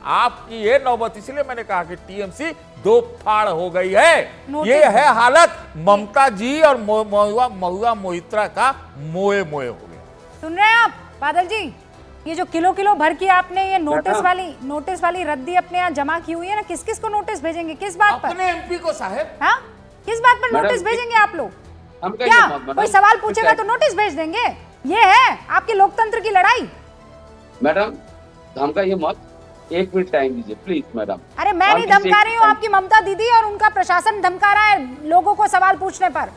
आपकी ये नौबत, इसलिए मैंने कहा कि टीएमसी दो फाड़ हो गई है। ये है हालत ममता जी और महुआ मोहित्रा का मोए मोए हो गया। सुन रहे हैं आप बादल जी? ये जो किलो किलो भर की आपने ये नोटिस वाली रद्दी अपने यहाँ जमा की हुई है ना, किस किस को नोटिस भेजेंगे, किस बात पर? अपने एमपी को साहब। हाँ, किस बात पर नोटिस भेजेंगे आप लोग? क्या कोई सवाल पूछेगा तो नोटिस भेज देंगे? ये है आपके लोकतंत्र की लड़ाई। मैडम धमकाइए मत, 1 मिनट टाइम दीजिए प्लीज मैडम। अरे मैं नहीं धमका रही हूँ, आपकी ममता दीदी और उनका प्रशासन धमका रहा है लोगों को सवाल पूछने पर।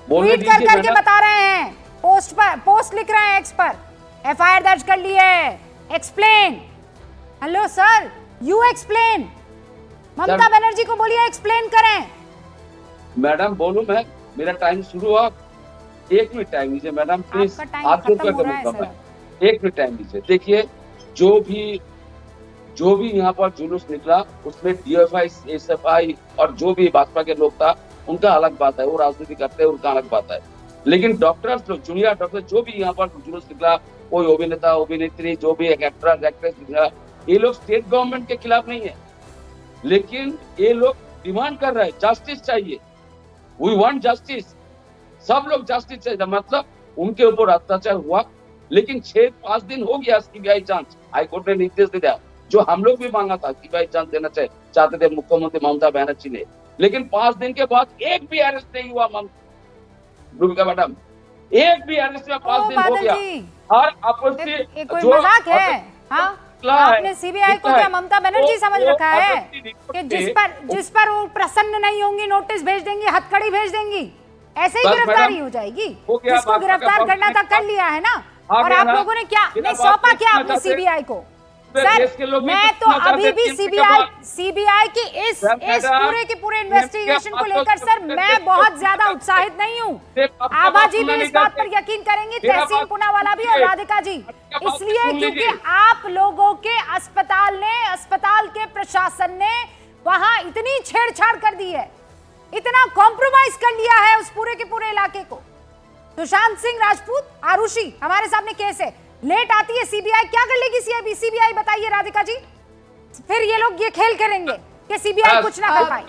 ट्वीट कर करके बता रहे हैं, पोस्ट लिख रहे हैं एक्स पर, एफआईआर दर्ज कर ली है, explain. Hello sir, you explain. Mamata Banerjee को बोलिए एक्सप्लेन करें। मैडम बोलूं मैं, मेरा टाइम शुरू हुआ, 1 मिनट टाइम दीजिए मैडम प्लीज। आप जो कर मैं 1 मिनट टाइम दीजिए। देखिए जो भी यहाँ पर जुलूस निकला उसमें डीएफआई, एसएफआई और जो भी भाजपा के लोग था उनका अलग बात है, वो राजनीति करते हैं, उनका अलग बात है। लेकिन डॉक्टर्स लोग, जूनियर डॉक्टर, जो भी यहाँ पर जुलूस निकला, कोई अभिनेता अभिनेत्री, जो भी एक एक्ट्रेस एक्ट्रेस निकला, ये लोग स्टेट गवर्नमेंट के खिलाफ नहीं है, लेकिन ये लोग डिमांड कर रहे हैं जस्टिस चाहिए। वी वांट जस्टिस, सब लोग जस्टिस चाहिए। मतलब उनके ऊपर अत्याचार हुआ, लेकिन 6-5 दिन हो गया सीबीआई जांच, हाईकोर्ट ने निर्देश दिया, जो हम लोग भी मांगा था सीबीआई जांच देना चाहते थे मुख्यमंत्री ममता बनर्जी ने, लेकिन 5 दिन के बाद एक भी अरेस्ट नहीं हुआ। रूबिका मैडम, एक भी अरेस्ट में 5 दिन हो गया। हर आपत्ति कोई मजाक है? हाँ, आपने सीबीआई को क्या ममता बनर्जी समझ रखा है कि जिस पर वो प्रसन्न नहीं होंगी नोटिस भेज देंगी, हथकड़ी भेज देंगी, ऐसे ही गिरफ्तारी हो जाएगी? जिसको गिरफ्तार करना था कर लिया है ना। और आप लोगों ने क्या नहीं सौंपा क्या आपने सीबीआई को? सर मैं तो अभी भी सीबीआई की इस पूरे के पूरे इन्वेस्टिगेशन को लेकर सर मैं बहुत ज्यादा उत्साहित नहीं हूँ। आभा जी भी इस बात पर यकीन करेंगी, तहसीन पूनावाला भी और राधिका जी, इसलिए क्योंकि आप लोगों के अस्पताल के प्रशासन ने वहां इतनी छेड़छाड़ कर दी है, इतना कॉम्प्रोमाइज कर लिया है उस पूरे के पूरे इलाके को। सुशांत सिंह राजपूत, आरुषि, हमारे सामने केस है, लेट आती है सीबीआई, क्या कर लेगी सीबीआई बताइए राधिका जी? फिर ये लोग ये खेल करेंगे कि सीबीआई कुछ ना कर पाई।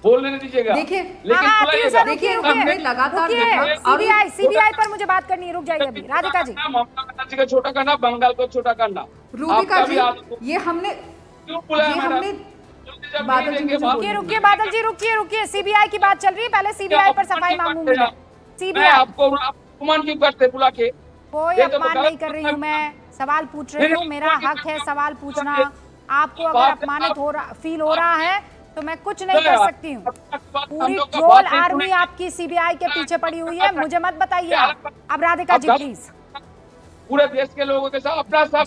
बोलने दीजिएगा। देखिए देखिए लगातार सीबीआई पर मुझे बात करनी है, रुक जाइए अभी राधिका जी। ममता बनर्जी को छोटा करना, बंगाल को छोटा करना। रूबिका जी, ये हमने बादल जी रुकिए बादल जी रुकिए, सीबीआई की बात चल रही है, पहले सीबीआई पर सफाई मांगूंगी मैं। सीबीआई आपको अपमान क्यों करते बुला के? कोई अपमान नहीं कर रही हूँ, मैं सवाल पूछ रही हूँ, मेरा हक है सवाल पूछना। आपको अगर अपमानित फील हो रहा है तो मैं कुछ नहीं कर सकती हूँ। पूरी ट्रोल आर्मी आपकी सीबीआई के पीछे पड़ी हुई है, मुझे मत बताइए आप। अब राधिका जी प्लीज। पूरे देश के लोगों के साथ अपना सब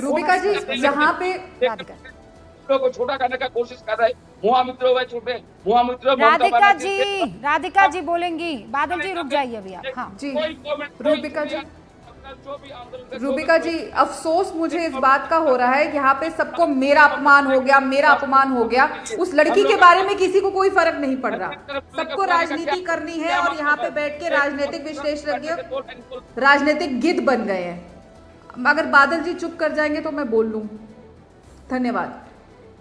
रूबिका जी यहाँ पे को छोटा करने का कोशिश कर रहे हैं। छोटे राधिका जी बोलेंगी, बादल जी रुक जाइए अभी आप। हाँ जी रूबिका जी अफसोस मुझे इस बात का हो रहा है, यहाँ पे सबको मेरा अपमान हो गया। उस लड़की के बारे में किसी को कोई फर्क नहीं पड़ रहा, सबको राजनीति करनी है और यहाँ पे बैठ के राजनीतिक विश्लेषज्ञ राजनीतिक गिद्ध बन गए हैं। अगर बादल जी चुप कर जाएंगे तो मैं बोल लूं। धन्यवाद।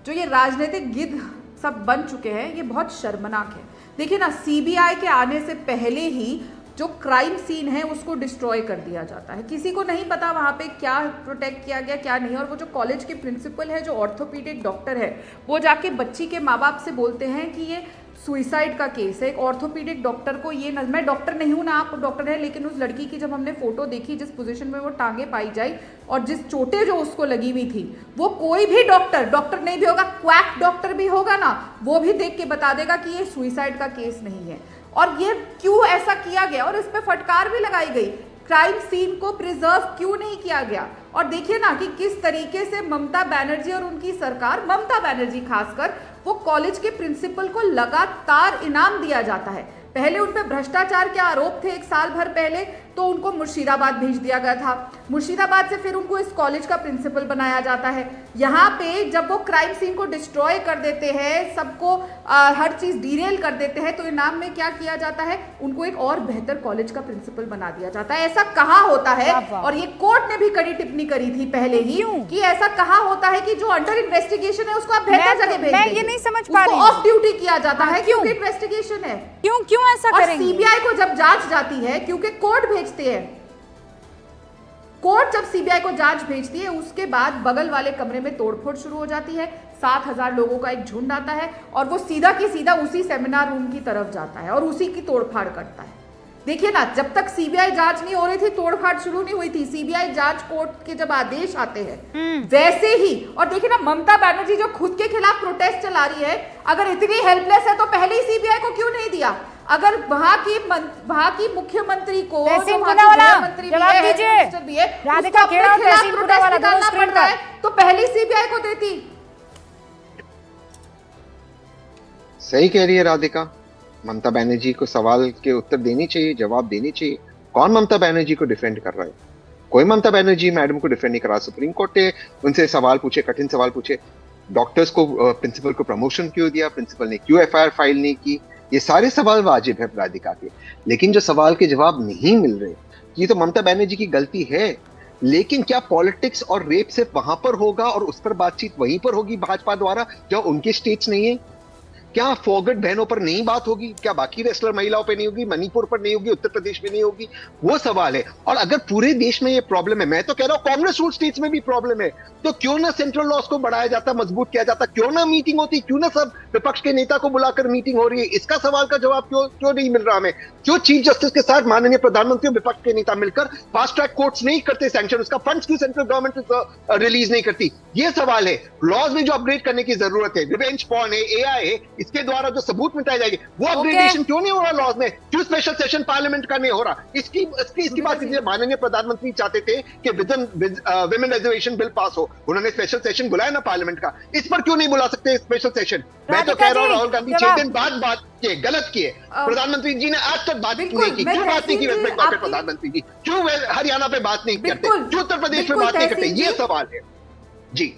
जो ये राजनीतिक गिद्ध सब बन चुके हैं ये बहुत शर्मनाक है। देखिए ना, सीबीआई के आने से पहले ही जो क्राइम सीन है उसको डिस्ट्रॉय कर दिया जाता है, किसी को नहीं पता वहाँ पे क्या प्रोटेक्ट किया गया क्या नहीं। और वो जो कॉलेज के प्रिंसिपल है, जो ऑर्थोपीडिक डॉक्टर है, वो जाके बच्ची के माँ बाप से बोलते हैं कि ये सुइसाइड का केस है। एक ऑर्थोपीडिक डॉक्टर को ये मैं डॉक्टर नहीं हूँ ना, आप डॉक्टर हैं, लेकिन उस लड़की की जब हमने फोटो देखी, जिस पोजीशन में वो टांगे पाई जाई और जिस चोटें जो उसको लगी हुई थी, वो कोई भी डॉक्टर नहीं भी होगा, क्वैक डॉक्टर भी होगा ना, वो भी देख के बता देगा कि ये सुइसाइड का केस नहीं है। और ये क्यों ऐसा किया गया और इस पे फटकार भी लगाई गई, क्राइम सीन को प्रिजर्व क्यों नहीं किया गया। और देखिए ना कि किस तरीके से ममता बनर्जी और उनकी सरकार, ममता बनर्जी खासकर, वो कॉलेज के प्रिंसिपल को लगातार इनाम दिया जाता है। पहले उन पे भ्रष्टाचार के आरोप थे 1 साल भर पहले, तो उनको मुर्शिदाबाद भेज दिया गया था। मुर्शिदाबाद से फिर उनको इस कॉलेज का प्रिंसिपल बनाया जाता है। यहाँ पे जब वो क्राइम सीन को डिस्ट्रॉय कर देते हैं, सबको हर चीज डिरेल कर देते हैं, तो इनाम में क्या किया जाता है, उनको एक और बेहतर कॉलेज का प्रिंसिपल बना दिया जाता है। ऐसा कहाँ होता है, और ये कोर्ट ने भी कड़ी टिप्पणी करी थी पहले ही कि ऐसा कहाँ होता है कि जो अंडर इन्वेस्टिगेशन है उसको आप बेहतर जगह भेज मैं ये नहीं समझ पा रही हूँ, ऑफ ड्यूटी किया जाता है क्योंकि इन्वेस्टिगेशन है। क्यों ऐसा करेंगे? सीबीआई को जब जांच जाती है, क्योंकि कोर्ट भेजते हैं, कोर्ट जब सीबीआई को जांच भेजती है, उसके बाद बगल वाले कमरे में तोड़फोड़ शुरू हो जाती है। 7,000 लोगों का एक झुंड आता है और वो सीधा की सीधा उसी सेमिनार रूम की तरफ जाता है और उसी की तोड़फाड़ करता है। देखिए ना, जब तक सीबीआई जांच नहीं हो रही थी, तोड़फाड़ शुरू नहीं हुई थी। सीबीआई जांच कोर्ट के जब आदेश आते हैं वैसे ही, और देखिए ना, ममता बनर्जी जो खुद के खिलाफ प्रोटेस्ट चला रही है, अगर इतनी हेल्पलेस है तो पहले ही सीबीआई को क्यों नहीं दिया? अगर वहां की मुख्यमंत्री को तो पहले सीबीआई को देती। सही कह रही है राधिका, ममता बनर्जी को सवाल के उत्तर देनी चाहिए, जवाब देनी चाहिए। कौन ममता बनर्जी को डिफेंड कर रहा है? कोई ममता बनर्जी मैडम को डिफेंड नहीं कर रहा। सुप्रीम कोर्ट ने उनसे सवाल पूछे, कठिन सवाल पूछे, डॉक्टर्स को, प्रिंसिपल को प्रमोशन क्यों दिया, प्रिंसिपल ने क्यों एफआईआर फाइल नहीं की, ये सारे सवाल वाजिब है राधिका के। लेकिन जो सवाल के जवाब नहीं मिल रहे, ये तो ममता बनर्जी की गलती है। लेकिन क्या पॉलिटिक्स और रेप सिर्फ वहां पर होगा और उस पर बातचीत वहीं पर होगी भाजपा द्वारा, जो उनके स्टेट्स नहीं है? क्या फॉरगट बहनों पर नहीं बात होगी? क्या बाकी रेसलर महिलाओं पर नहीं होगी, मणिपुर पर नहीं होगी, उत्तर प्रदेश में नहीं होगी? वो सवाल है। और अगर पूरे देश में ये प्रॉब्लम है, मैं तो कह रहा हूं कांग्रेस रूल स्टेट्स में भी प्रॉब्लम है, तो क्यों ना सेंट्रल लॉस को बढ़ाया जाता, मजबूत किया जाता, क्यों ना मीटिंग होती, क्यों ना सब विपक्ष के नेता को बुलाकर मीटिंग हो रही है? इसका सवाल का जवाब क्यों नहीं मिल रहा हमें? क्यों चीफ जस्टिस के साथ माननीय प्रधानमंत्री और विपक्ष के नेता मिलकर फास्ट ट्रैक कोर्ट्स नहीं करते सैंक्शन, उसका फंड्स क्यों सेंट्रल गवर्नमेंट रिलीज नहीं करती? ये सवाल है। लॉज में जो अपग्रेड करने की जरूरत है, रिवेंज पॉर्न है, एआई है, इसके द्वारा जो सबूत मिटाए जाएंगे, वो अपग्रेडेशन क्यों नहीं हो रहा लॉज में? क्यों स्पेशल सेशन पार्लियामेंट का नहीं हो रहा? इसकी बात कीजिए। माननीय प्रधानमंत्री चाहते थे कि विमेन रिजर्वेशन बिल पास हो, उन्होंने स्पेशल सेशन बुलाया ना पार्लियामेंट का, इस पर क्यों नहीं बुला सकते स्पेशल सेशन? मैं तो कह रहा हूं राहुल गांधी 6 दिन बाद बात किए, गलत किए। प्रधानमंत्री जी ने आज तक बात नहीं की। क्यों बात नहीं की वेस्ट बंगाल के प्रधानमंत्री जी? क्यों हरियाणा पे बात नहीं करते? क्यों उत्तर प्रदेश में बात नहीं करते? ये सवाल है जी।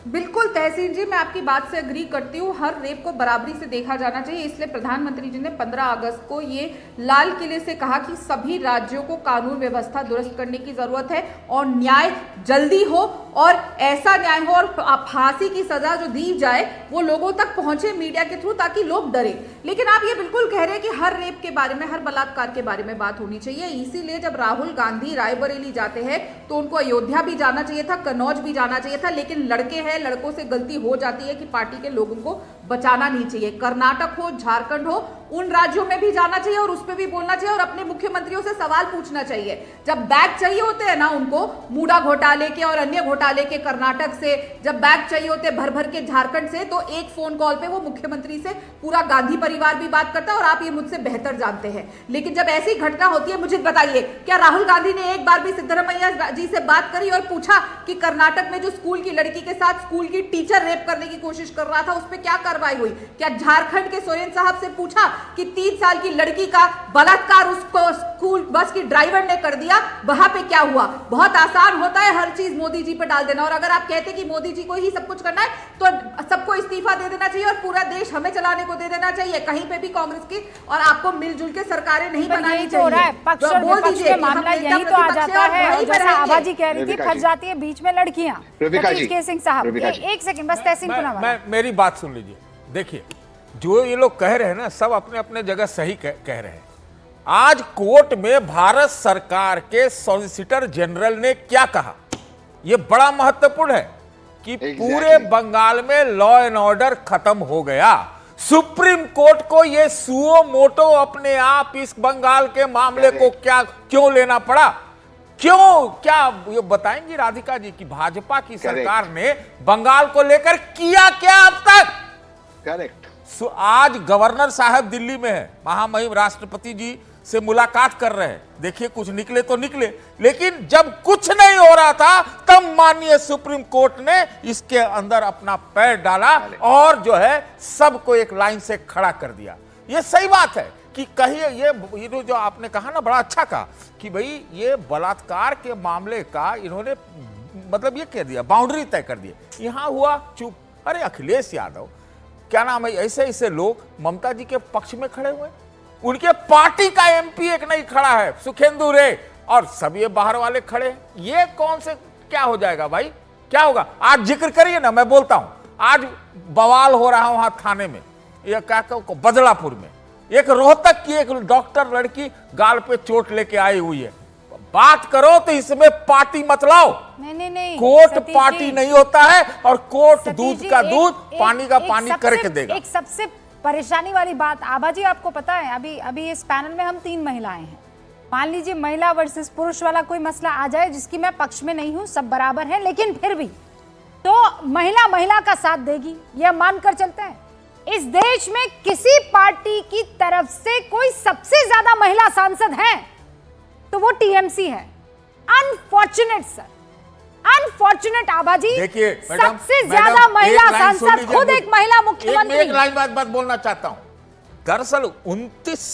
बिल्कुल तहसीन जी, मैं आपकी बात से एग्री करती हूँ। हर रेप को बराबरी से देखा जाना चाहिए, इसलिए प्रधानमंत्री जी ने 15 अगस्त को ये लाल किले से कहा कि सभी राज्यों को कानून व्यवस्था दुरुस्त करने की जरूरत है और न्याय जल्दी हो, और ऐसा न्याय हो और फांसी की सजा जो दी जाए वो लोगों तक पहुंचे मीडिया के थ्रू, ताकि लोग डरे। लेकिन आप ये बिल्कुल कह रहे हैं कि हर रेप के बारे में, हर बलात्कार के बारे में बात होनी चाहिए। इसीलिए जब राहुल गांधी रायबरेली जाते हैं तो उनको अयोध्या भी जाना चाहिए था, कन्नौज भी जाना चाहिए था, लेकिन लड़के हैं, लड़कों से गलती हो जाती है कि पार्टी के लोगों को बचाना नहीं चाहिए। कर्नाटक हो, झारखंड हो, उन राज्यों में भी जाना चाहिए और उस पर भी बोलना चाहिए और अपने मुख्यमंत्रियों से सवाल पूछना चाहिए। जब बैग चाहिए होते हैं ना उनको, मूडा घोटाले के और अन्य घोटाले के कर्नाटक से, जब बैग चाहिए होते भर भर के झारखंड से, तो एक फोन कॉल पे वो मुख्यमंत्री से पूरा गांधी परिवार भी बात करता है, और आप ये मुझसे बेहतर जानते हैं। लेकिन जब ऐसी घटना होती है, मुझे बताइए, क्या राहुल गांधी ने एक बार भी सिद्धरामैया जी से बात करी और पूछा कि कर्नाटक में जो स्कूल की लड़की के साथ स्कूल की टीचर रेप करने की कोशिश कर रहा था, उस पर क्या कार्रवाई हुई? क्या झारखंड के सोरेन साहब से पूछा कि 3 साल की लड़की का बलात्कार उसको स्कूल बस की ड्राइवर ने कर दिया, वहां पे क्या हुआ? बहुत आसान होता है हर चीज मोदी जी पर डाल देना, और अगर आप कहते कि मोदी जी को ही सब कुछ करना है तो सबको इस्तीफा दे देना चाहिए और पूरा देश हमें चलाने को दे देना चाहिए। कहीं पे भी कांग्रेस की और आपको मिलजुल के सरकारें नहीं बनानी चाहिए। पक्ष और विपक्ष के मामला यही तो आ जाता है, और जैसा आबाजी कह रही थी, फंस जाती है बीच में लड़कियां। सिंह साहब, एक सेकंड बस, तहसीन पुनावाला, मेरी बात सुन लीजिए। देखिए, जो ये लोग कह रहे हैं ना, सब अपने अपने जगह सही कह रहे हैं। आज कोर्ट में भारत सरकार के सॉलिसिटर जनरल ने क्या कहा, यह बड़ा महत्वपूर्ण है कि पूरे बंगाल में लॉ एंड ऑर्डर खत्म हो गया। सुप्रीम कोर्ट को यह सुओ मोटो अपने आप इस बंगाल के मामले को क्यों लेना पड़ा? क्यों? क्या ये बताएंगी राधिका जी कि भाजपा की सरकार ने बंगाल को लेकर किया क्या अब तक? करेक्ट। आज गवर्नर साहब दिल्ली में है, महामहिम राष्ट्रपति जी से मुलाकात कर रहे हैं। देखिए, कुछ निकले तो निकले, लेकिन जब कुछ नहीं हो रहा था तब माननीय सुप्रीम कोर्ट ने इसके अंदर अपना पैर डाला और जो है सबको एक लाइन से खड़ा कर दिया। यह सही बात है कि कहीं ये जो आपने कहा ना, बड़ा अच्छा कहा कि भाई ये बलात्कार के मामले का इन्होंने मतलब ये कह दिया, बाउंड्री तय कर दी, यहां हुआ चुप। अरे अखिलेश यादव, क्या नाम है, ऐसे ऐसे लोग ममता जी के पक्ष में खड़े हुए, उनके पार्टी का एमपी एक नहीं खड़ा है, सुखेंदु रे, और सब ये बाहर वाले खड़े हैं। ये कौन से क्या हो जाएगा भाई, क्या होगा? आज जिक्र करिए ना, मैं बोलता हूं आज बवाल हो रहा वहां थाने में, ये क्या कहूं, बदलापुर में एक रोहतक की एक डॉक्टर लड़की गाल पे चोट लेके आई हुई है। बात करो तो इसमें पार्टी मत लाओ। नहीं, कोर्ट सतीश पार्टी जी, नहीं होता है, और कोर्ट सतीश दूध जी, का एक- दूध, एक- पानी का एक पानी सबसे- करके देगा। एक सबसे परेशानी वाली बात आभा जी, आपको पता है अभी इस पैनल में हम 3 महिलाएं हैं। मान लीजिए महिला वर्सेस पुरुष वाला कोई मसला आ जाए, जिसकी मैं पक्ष में नहीं हूं, सब बराबर है, लेकिन फिर भी तो महिला का साथ देगी, यह मानकर चलते हैं। इस देश में किसी पार्टी की तरफ से कोई सबसे ज्यादा महिला सांसद है तो वो टीएमसी है। अनफॉर्चुनेट सर, अनफॉर्चुनेट आभा जी। देखिए सबसे ज्यादा महिला सांसद खुद एक महिला मुख्यमंत्री। एक लाइन बात बोलना चाहता हूं। दरअसल 29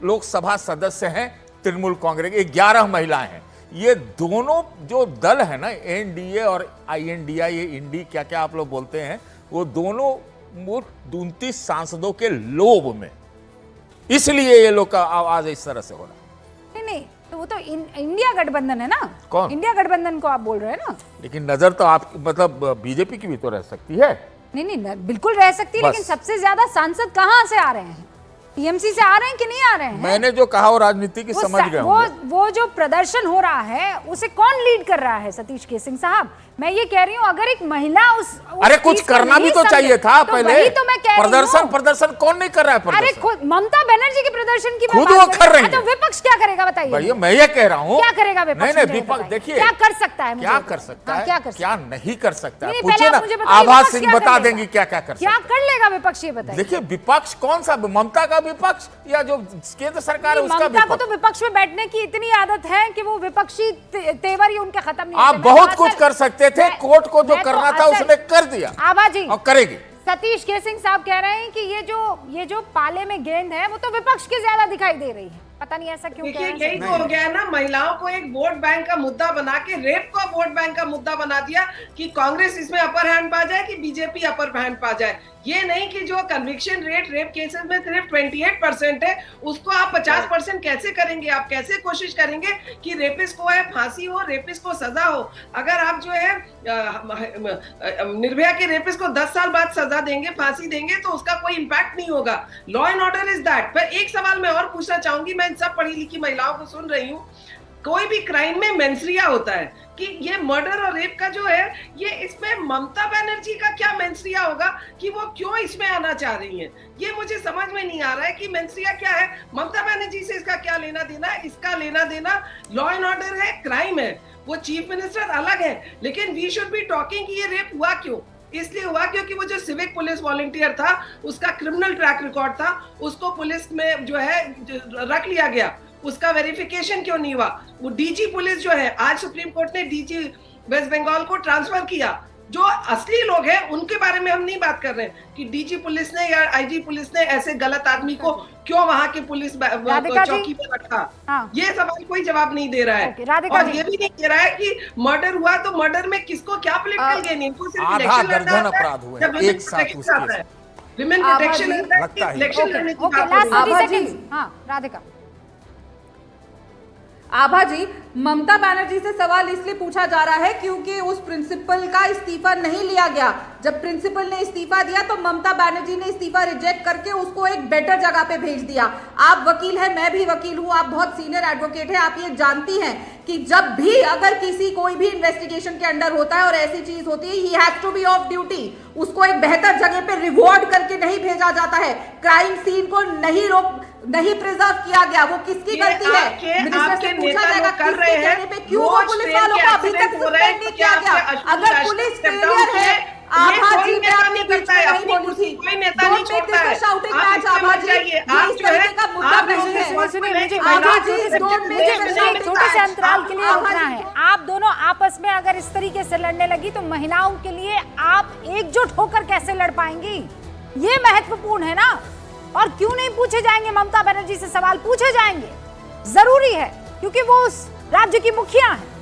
लोकसभा सदस्य हैं तृणमूल कांग्रेस के, 11 महिलाएं हैं। ये दोनों जो दल है ना, एनडीए और आईएनडीआई, ये इंडी क्या क्या आप लोग बोलते हैं, वो दोनों 29 सांसदों के लोभ में, इसलिए ये लोग का आवाज इस तरह से हो रहा। नहीं, तो वो तो इंडिया गठबंधन है ना। कौन? इंडिया गठबंधन को आप बोल रहे हैं ना। लेकिन नजर तो आप मतलब बीजेपी की भी तो रह सकती है। नहीं, बिल्कुल रह सकती है, बस। लेकिन सबसे ज्यादा सांसद कहां से आ रहे हैं? टीएमसी से आ रहे हैं कि नहीं आ रहे हैं? मैंने जो कहा वो राजनीति की समझ गया हूं। वो जो प्रदर्शन हो रहा है उसे कौन लीड कर रहा है? सतीश केसिंग साहब, मैं ये कह रही हूँ, अगर एक महिला उस अरे कुछ चीज को करना भी नहीं तो समझे, चाहिए था तो पहले। वही तो मैं कह रही हूँ। प्रदर्शन कौन नहीं कर रहा है? अरे प्रदर्शन खुद ममता बनर्जी के प्रदर्शन की खुद बात वो कर कर रही रही है। तो है। विपक्ष क्या करेगा बताइए? भैया मैं ये कह रहा हूँ, क्या करेगा विपक्ष? नहीं मुझे विपक्ष बताइए। देखिए क्या कर सकता है? क्या कर सकता है, क्या कर सकता क्या नहीं कर सकता है, नहीं, पूछिए पहले ना। आप मुझे बताइए, आभा विपक्ष सिंह क्या बता करेगा? देंगी क्या क्या कर क्या सकता है। कर लेगा विपक्ष, ये बताइए। देखिए विपक्ष कौन सा, ममता का विपक्ष या जो केंद्र सरकार है उसका ममता को विपक्ष? तो विपक्ष में बैठने की इतनी आदत है कि वो विपक्षी तेवर ही उनके खत्म नहीं आप होते। बहुत कुछ कर सकते थे, कोर्ट को जो करना था उसने कर दिया आभा जी और करेगी। सतीश केसिंग साहब कह रहे हैं कि ये जो पाले में गेंद है वो तो विपक्ष की ज्यादा दिखाई दे रही है। पता नहीं ऐसा क्यों कह रहे देखिए हैं। यही तो हो गया है ना, महिलाओं को एक वोट बैंक का मुद्दा बना के रेप को वोट बैंक का मुद्दा बना दिया कि कांग्रेस इसमें अपर हैंड पा जाए कि बीजेपी अपर हैंड पा जाए। ये नहीं कि जो कन्विक्शन रेट रेप केसेस में सिर्फ 28% है, उसको आप 50% कैसे करेंगे? आप कैसे कोशिश करेंगे कि रेपिस्ट को है फांसी हो, रेपिस्ट को सजा हो? अगर आप जो है निर्भया के रेपिस्ट को 10 साल बाद सजा देंगे, फांसी देंगे, तो उसका कोई इंपैक्ट नहीं होगा। Law and order is that. पर एक सवाल मैं और पूछना चाहूंगी, मैं इन सब पढ़ी लिखी महिलाओं को सुन रही हूँ, कोई भी क्राइम में मेंसरिया होता है कि ये मर्डर और रेप का जो है, ये इसमें ममता बनर्जी का क्या मेंसरिया होगा कि वो क्यों इसमें आना चाह रही हैं? ये मुझे समझ में नहीं आ रहा है कि मेंसरिया क्या है, ममता बनर्जी से इसका क्या लेना देना है? इसका लेना देना लॉ एंड ऑर्डर है, क्राइम है, वो चीफ मिनिस्टर अलग है, लेकिन वी शुड बी टॉकिंग कि ये रेप हुआ क्यों? इसलिए हुआ क्योंकि वो जो सिविक पुलिस वॉलंटियर था, उसका क्रिमिनल ट्रैक रिकॉर्ड था, उसको पुलिस में जो है रख लिया गया, उसका वेरिफिकेशन क्यों नहीं हुआ? वो डीजी पुलिस जो है, आज सुप्रीम कोर्ट ने डीजी वेस्ट बंगाल को ट्रांसफर किया। जो असली लोग हैं उनके बारे में हम नहीं बात कर रहे हैं कि डीजी पुलिस ने या आईजी पुलिस ने ऐसे गलत आदमी को क्यों वहां के पुलिस चौकी पे रखा। हाँ। ये सवाल कोई जवाब नहीं दे रहा है। राधिका और जी। ये भी नहीं दे रहा है कि मर्डर हुआ तो मर्डर में किसको क्या पॉलिटिकल गेन? इनको सिर्फ आधा इलेक्शन लड़ना दर्जन आता है, अपराध हुए या हैं, women एक साथ protection उसके आता है? Women आभा protection जी, आता है लगता कि है। इलेक्शन लड़ने की ओके, बात हो लास्ट रही है। 30 आभा जी। सेकंड्स। हाँ राधिका, आभा जी, ममता बनर्जी से सवाल इसलिए पूछा जा रहा है क्योंकि उस प्रिंसिपल का इस्तीफा नहीं लिया गया। जब प्रिंसिपल ने इस्तीफा दिया तो ममता बनर्जी ने इस्तीफा रिजेक्ट करके उसको एक बेटर जगह पे भेज दिया। आप वकील हैं, मैं भी वकील हूं, आप बहुत सीनियर एडवोकेट हैं, आप ये जानती हैं कि जब भी अगर किसी कोई भी इन्वेस्टिगेशन के अंडर होता है और ऐसी चीज होती है, he has to be off duty. उसको एक बेहतर जगह पे रिवॉर्ड करके नहीं भेजा जाता है। क्राइम सीन को नहीं प्रिजर्व किया गया, वो किसकी गलती है? मिनिस्टर से पूछा जाएगा कर रहे हैं पे क्यों वो पुलिस वालों को अभी तक सस्पेंड नहीं किया गया? अगर पुलिस फेलियर है, आभा जी मैं आपने बीच में नहीं बोली थी, कोई नेता नहीं छोड़ता है। शाउटिंग आप मैच इसमें आभा मत जी, जाइए। ये आप इस जो है, तरीके का मुद्दा आप नहीं है। सुनिए, मुझे आभा जी इस दौर में एक छोटे से अंतराल के लिए आभा रुकना जी, है। आप दोनों आपस में अगर इस तरीके से लड़ने लगी तो महिलाओं के लिए आप एकजुट होकर कैसे लड़ पाएंगी? ये महत्वपूर्ण है ना। और क्यों नहीं पूछे जाएंगे? ममता बनर्जी से सवाल पूछे जाएंगे, जरूरी है, क्योंकि वो उस राज्य की मुखिया है।